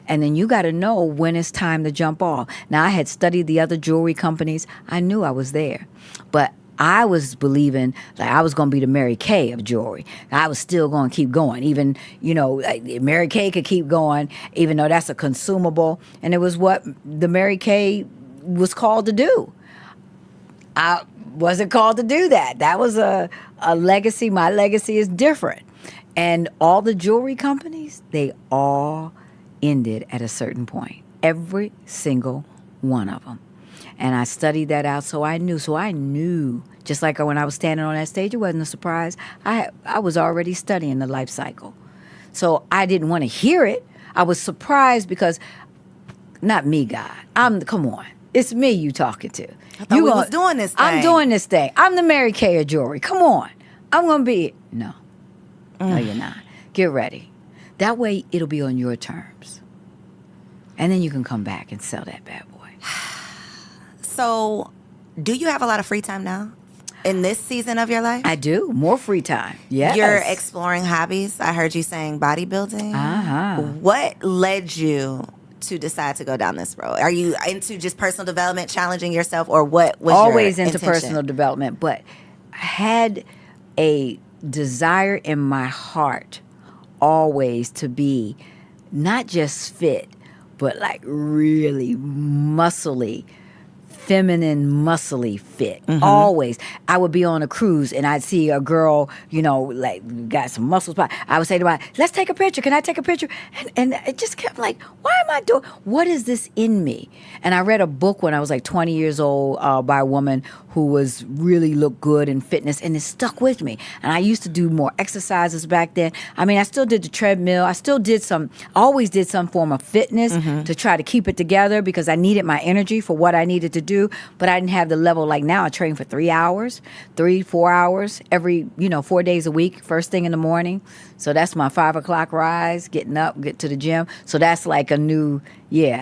And then you got to know when it's time to jump off. Now, I had studied the other jewelry companies. I knew I was there. But I was believing that I was going to be the Mary Kay of jewelry. I was still going to keep going. Even, like Mary Kay could keep going, even though that's a consumable. And it was what the Mary Kay was called to do. I wasn't called to do that. That was a legacy. My legacy is different. And all the jewelry companies, they all ended at a certain point. Every single one of them. And I studied that out, so I knew. Just like when I was standing on that stage, it wasn't a surprise. I was already studying the life cycle. So I didn't want to hear it. I was surprised because, not me, God. Come on. It's me you talking to. I thought we was doing this thing. I'm doing this thing. I'm the Mary Kay of jewelry. Come on. I'm going to be... No, you're not. Get ready. That way, it'll be on your terms. And then you can come back and sell that bad boy. So, do you have a lot of free time now in this season of your life? I do. More free time. Yes. You're exploring hobbies. I heard you saying bodybuilding. Uh-huh. What led you to decide to go down this road? Are you into just personal development, challenging yourself, or what was always your into intention? personal development, but I had a desire in my heart always to be not just fit, but like really muscly, feminine, muscly fit. Always. I would be on a cruise and I'd see a girl, like got some muscles. I would say to her, let's take a picture. Can I take a picture? And it just kept like, why am I doing, what is this in me? And I read a book when I was like 20 years old by a woman who was really looked good in fitness, and it stuck with me. And I used to do more exercises back then. I mean, I still did the treadmill. I still did always did some form of fitness to try to keep it together because I needed my energy for what I needed to do, but I didn't have the level like now. I train for 3 hours, 4 hours every, 4 days a week, first thing in the morning. So that's my 5 o'clock rise, getting up, get to the gym. So that's like a new,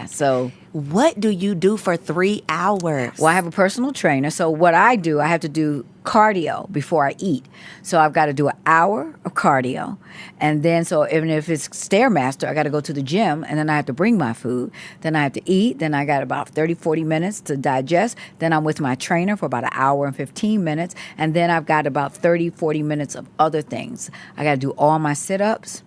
so. What do you do for 3 hours? Well, I have a personal trainer. So what I do, I have to do cardio before I eat. So I've got to do an hour of cardio. And then, so even if it's Stairmaster, I got to go to the gym and then I have to bring my food. Then I have to eat. Then I got about 30, 40 minutes to digest. Then I'm with my trainer for about an hour and 15 minutes. And then I've got about 30, 40 minutes of other things. I got to do all my sit-ups,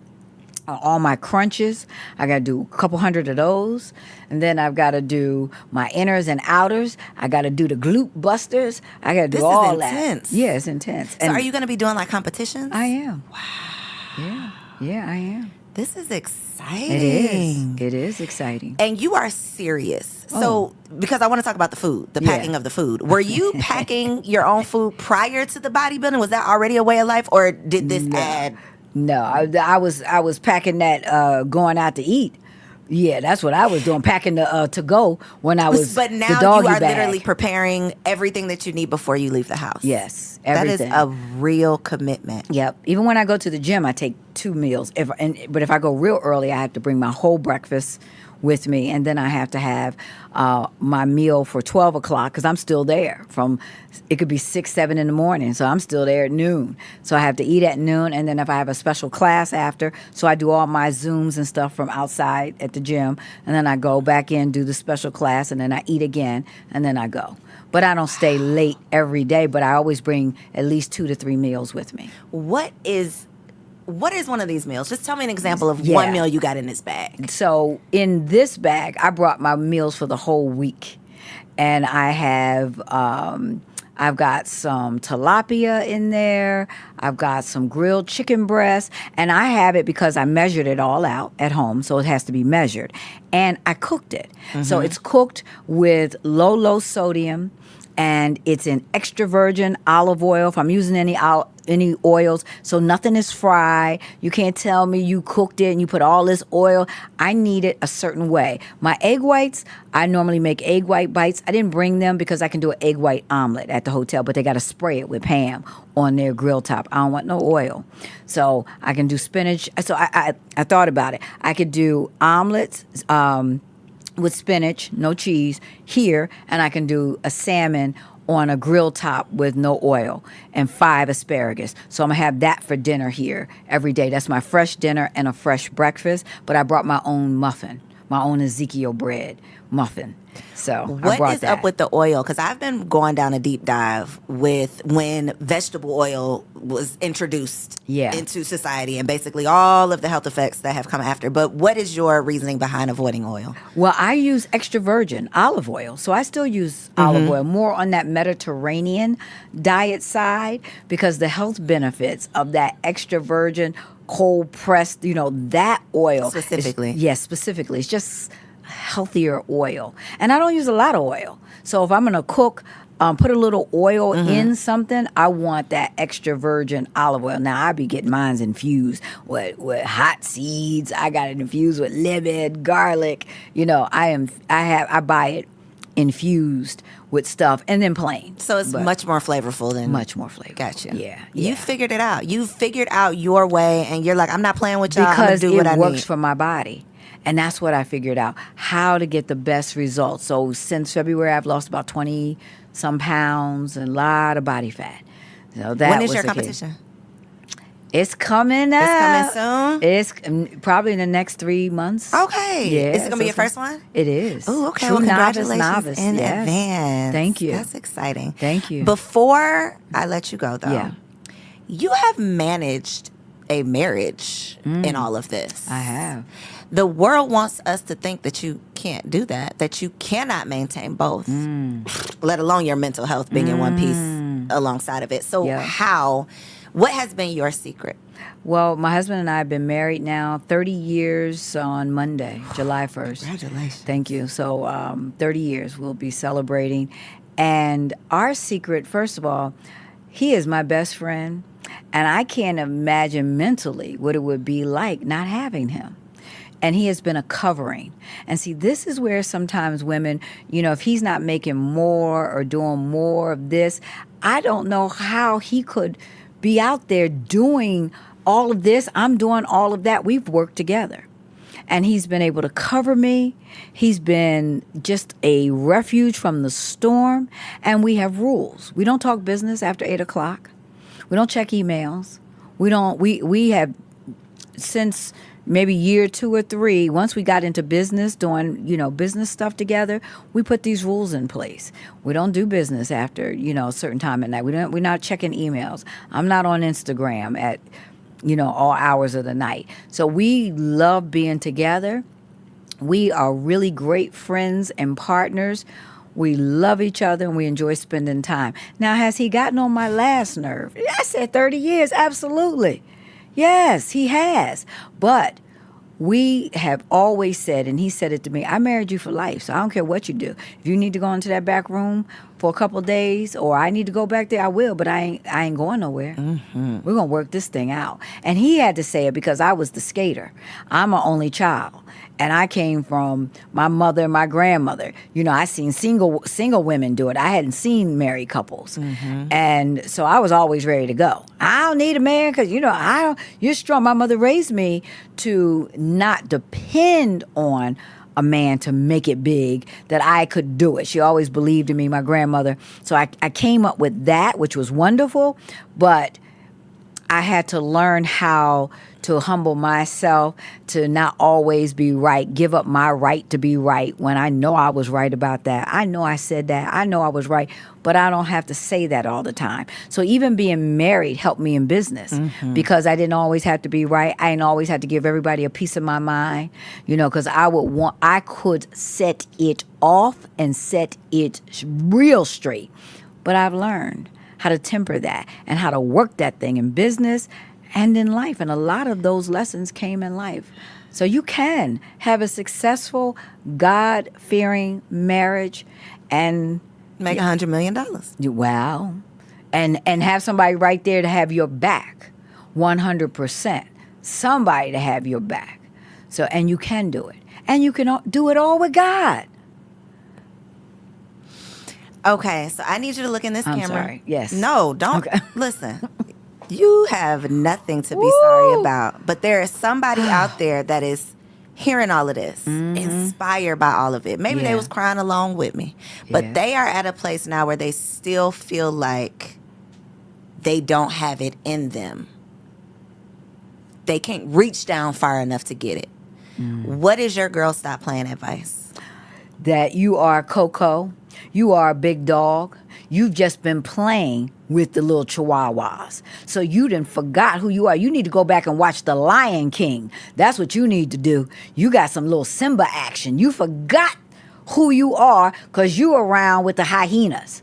all my crunches. I got to do a couple hundred of those. And then I've got to do my inners and outers. I got to do the glute busters. I got to do This all is intense. that. Yeah, it's intense. So are you going to be doing like competitions? I am. Wow. Yeah, I am. This is exciting. It is. It is exciting. And you are serious. Oh. So, because I want to talk about the food, the packing of the food. Were you packing your own food prior to the bodybuilding? Was that already a way of life, or did this add? No, I was packing that going out to eat. Yeah, that's what I was doing, packing the to go when I was. But now the doggy you are bag. literally preparing everything that you need before you leave the house. Yes, That is everything. a real commitment. Yep. Even when I go to the gym, I take 2 meals. But if I go real early, I have to bring my whole breakfast with me, and then I have to have my meal for 12 o'clock because I'm still there from. It could be 6, 7 in the morning, so I'm still there at noon. So I have to eat at noon, and then if I have a special class after, so I do all my Zooms and stuff from outside at the gym, and then I go back in, do the special class, and then I eat again, and then I go. But I don't stay late every day, but I always bring at least 2 to 3 meals with me. What is one of these meals? Just tell me an example of Yeah. one meal you got in this bag. So in this bag, I brought my meals for the whole week, and I have I've got some tilapia in there. I've got some grilled chicken breast, and I have it because I measured it all out at home, so it has to be measured, and I cooked it. So it's cooked with low sodium, and it's in extra virgin olive oil. If I'm using any oils, so nothing is fried. You can't tell me you cooked it and you put all this oil. I need it a certain way. My egg whites, I normally make egg white bites. I didn't bring them because I can do an egg white omelet at the hotel, but they got to spray it with Pam on their grill top. I don't want no oil. So I can do spinach. So I thought about it. I could do omelets, with spinach, no cheese here, and I can do a salmon on a grill top with no oil and 5 asparagus. So I'm gonna have that for dinner here every day. That's my fresh dinner and a fresh breakfast. But I brought my own muffin, my own Ezekiel bread muffin. So I What brought is that. up with the oil? Because I've been going down a deep dive with when vegetable oil was introduced into society and basically all of the health effects that have come after. But what is your reasoning behind avoiding oil? Well, I use extra virgin olive oil. So I still use olive oil, more on that Mediterranean diet side, because the health benefits of that extra virgin, cold pressed, that oil. Specifically. Yes, specifically. It's just healthier oil. And I don't use a lot of oil. So if I'm going to cook, put a little oil in something, I want that extra virgin olive oil. Now, I be getting mine infused with hot seeds. I got it infused with lemon, garlic. I buy it infused with stuff and then plain. So it's much more flavorful than... Much more flavorful. Gotcha. Yeah. You figured it out. You figured out your way, and you're like, I'm not playing with y'all. I'm Because gonna do what I it works need. for my body. And that's what I figured out, how to get the best results. So since February, I've lost about 20-some pounds and a lot of body fat. So that When is was your the key. competition? It's coming up. It's coming soon? It's probably in the next 3 months. Okay. Yeah. Is it going to be your first one? It is. Oh, okay. True Well, congratulations novice. in Yes. advance. Thank you. That's exciting. Thank you. Before I let you go, though, Yeah. you have managed a marriage in all of this. I have. The world wants us to think that you can't do that you cannot maintain both, let alone your mental health being in one piece alongside of it. So Yeah. what has been your secret? Well, my husband and I have been married now 30 years on Monday, July 1st. Congratulations. Thank you. So 30 years we'll be celebrating. And our secret, first of all, he is my best friend. And I can't imagine mentally what it would be like not having him. And he has been a covering. And see, this is where sometimes women, if he's not making more or doing more of this, I don't know how he could be out there doing all of this. I'm doing all of that. We've worked together. and he's been able to cover me. He's been just a refuge from the storm, and we have rules. We don't talk business after 8 o'clock. We don't check emails. We have, since maybe year 2 or 3, once we got into business, doing, business stuff together, we put these rules in place. We don't do business after, a certain time at night. We're not checking emails. I'm not on Instagram at, all hours of the night. So we love being together. We are really great friends and partners. We love each other and we enjoy spending time. Now, has he gotten on my last nerve? I said 30 years, absolutely. Yes, he has. But we have always said, and he said it to me, I married you for life, so I don't care what you do. If you need to go into that back room for a couple of days, or I need to go back there, I will, but I ain't going nowhere. Mm-hmm. We're going to work this thing out. And he had to say it because I was the skater. I'm an only child. And I came from my mother and my grandmother. I seen single women do it. I hadn't seen married couples. Mm-hmm. And so I was always ready to go. I don't need a man because, you're strong. My mother raised me to not depend on a man to make it big, that I could do it. She always believed in me, my grandmother. So I came up with that, which was wonderful. But I had to learn how to humble myself, to not always be right, give up my right to be right when I know I was right about that. I know I said that. I know I was right, but I don't have to say that all the time. So even being married helped me in business because I didn't always have to be right. I didn't always have to give everybody a piece of my mind, because I could set it off and set it real straight. But I've learned how to temper that and how to work that thing in business and in life. And a lot of those lessons came in life. So you can have a successful, God-fearing marriage and make $100 million. Wow. And have somebody right there to have your back, 100%. Somebody to have your back. So, and you can do it. And you can do it all with God. Okay, so I need you to look in this camera. Sorry. Yes. No, don't. Okay. Listen, you have nothing to be sorry about. But there is somebody out there that is hearing all of this, inspired by all of it. Maybe they was crying along with me. But they are at a place now where they still feel like they don't have it in them. They can't reach down far enough to get it. What is your girl stop playing advice? That you are Coco. You are a big dog. You've just been playing with the little chihuahuas. So you done forgot who you are. You need to go back and watch The Lion King. That's what you need to do. You got some little Simba action. You forgot who you are because you around with the hyenas.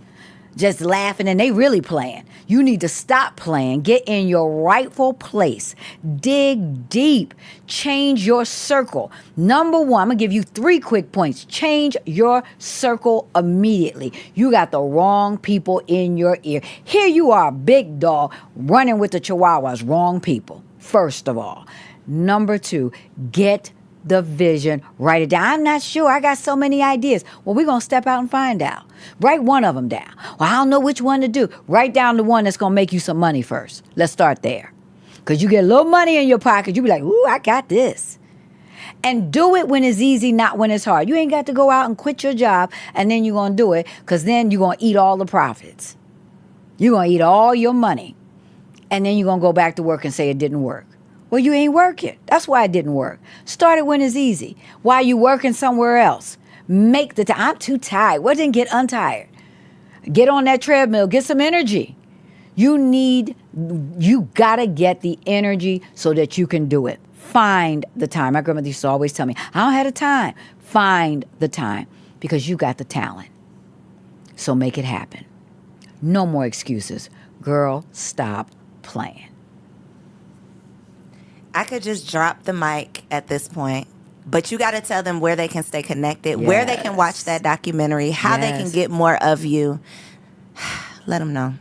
Just laughing and they really playing. You need to stop playing. Get in your rightful place. Dig deep. Change your circle. Number one, I'm going to give you 3 quick points. Change your circle immediately. You got the wrong people in your ear. Here you are, big dog, running with the chihuahuas. Wrong people, first of all. Number 2, get the vision. Write it down. I'm not sure. I got so many ideas. Well, we're going to step out and find out. Write one of them down. Well, I don't know which one to do. Write down the one that's going to make you some money first. Let's start there. Because you get a little money in your pocket, you be like, ooh, I got this. And do it when it's easy, not when it's hard. You ain't got to go out and quit your job and then you're going to do it because then you're going to eat all the profits. You're going to eat all your money. And then you're going to go back to work and say it didn't work. Well, you ain't working. That's why it didn't work. Start it when it's easy. Why you working somewhere else? Make the time. I'm too tired. Well, then get untired. Get on that treadmill. Get some energy. You got to get the energy so that you can do it. Find the time. My grandmother used to always tell me, I don't have the time. Find the time because you got the talent. So make it happen. No more excuses. Girl, stop playing. I could just drop the mic at this point, but you got to tell them where they can stay connected, where they can watch that documentary, how they can get more of you. Let them know.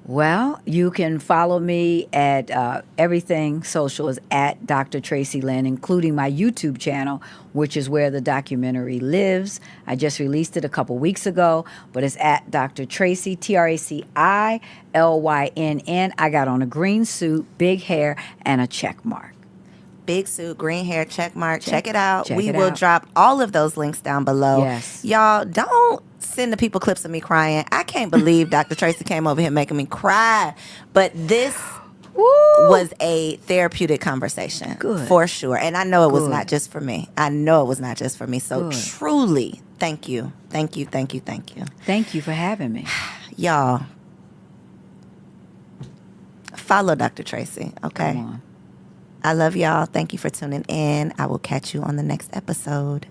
Well, you can follow me at everything social is at Dr. Traci Lynn, including my YouTube channel, which is where the documentary lives. I just released it a couple weeks ago, but it's at Dr. Traci, TraciLynn. I got on a green suit, big hair, and a check mark. Big suit, green hair, check mark. Check it out. check We it will out. drop all of those links down below. Yes. Y'all, don't send the people clips of me crying. I can't believe Dr. Tracy came over here making me cry. But this Woo! was a therapeutic conversation. Good. For sure. And I know it was Good. not just for me. I know it was not just for me. So Good. truly, thank you. Thank you, thank you, thank you. Thank you for having me. Y'all, follow Dr. Tracy, okay? Come on. I love y'all. Thank you for tuning in. I will catch you on the next episode.